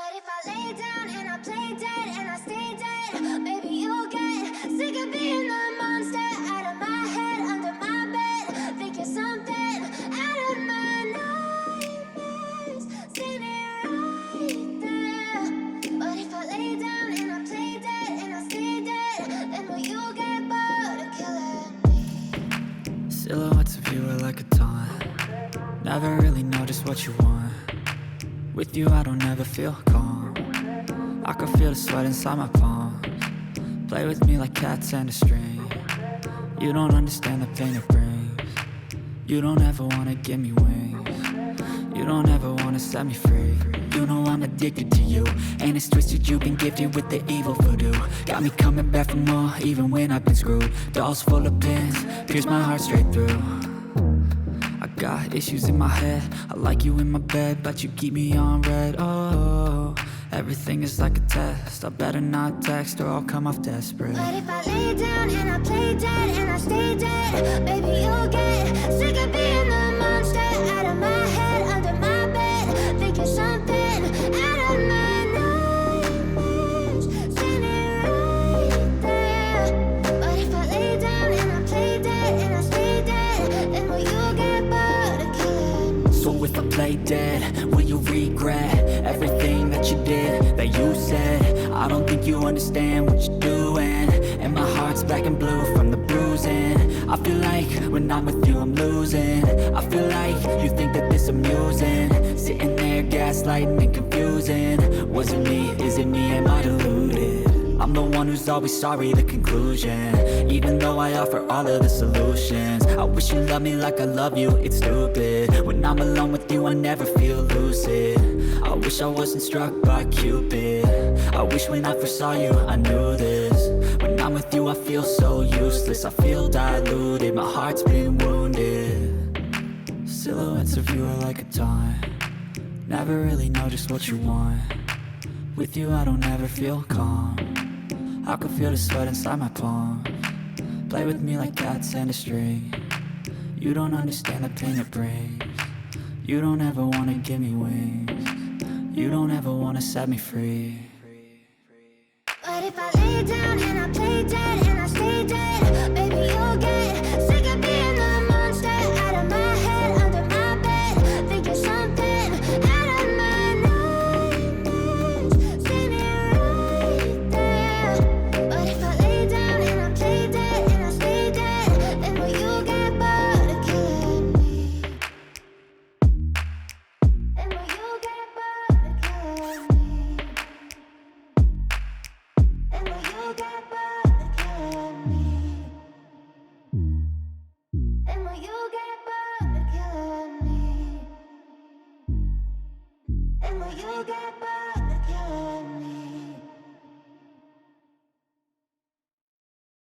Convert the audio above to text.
But if I lay down and I play dead and I stay dead, maybe you'll get sick of being the monster out of my head, under my bed, thinking something out of my nightmares, standing right there. But if I lay down and I play dead and I stay dead, then will you get bored of killing me? Silhouettes of you are like a taunt. Never really know just what you want. With you I don't ever feel calm. I can feel the sweat inside my palms. Play with me like cats and a string. You don't understand the pain it brings. You don't ever wanna give me wings. You don't ever wanna set me free. You know I'm addicted to you, and it's twisted. You've been gifted with the evil voodoo. Got me coming back for more, even when I've been screwed. Dolls full of pins, pierce my heart straight through. I got issues in my head. I like you in my bed, but you keep me on red. Oh, everything is like a test. I better not text or I'll come off desperate. But if I lay down and I play dead and I stay dead, baby you'll get sick of being the monster out of my head, under my bed, thinking something out of my nightmares, standing right there. But if I lay down and I play dead and I stay dead, then will you get bored of killing me? So if I play dead, will you regret everything that you did, that you said? I don't think you understand what you're doing, and my heart's black and blue from the bruising. I feel like when I'm with you I'm losing. I feel like you think that this amusing, sitting there gaslighting and confusing. Was it me? Is it me? Am I deluded? I'm the one who's always sorry, the conclusion. Even though I offer all of the solutions, I wish you loved me like I love you, it's stupid. When I'm alone with you I never feel lucid. I wish I wasn't struck by Cupid. I wish when I first saw you I knew this. When I'm with you I feel so useless. I feel diluted, my heart's been wounded. Silhouettes of you are like a taunt. Never really know just what you want. With you I don't ever feel calm. I can feel the sweat inside my palms. Play with me like cats and a string. You don't understand the pain it brings. You don't ever wanna give me wings. You don't ever wanna set me free. But if I lay down and I play dead and I stay dead, baby you'll get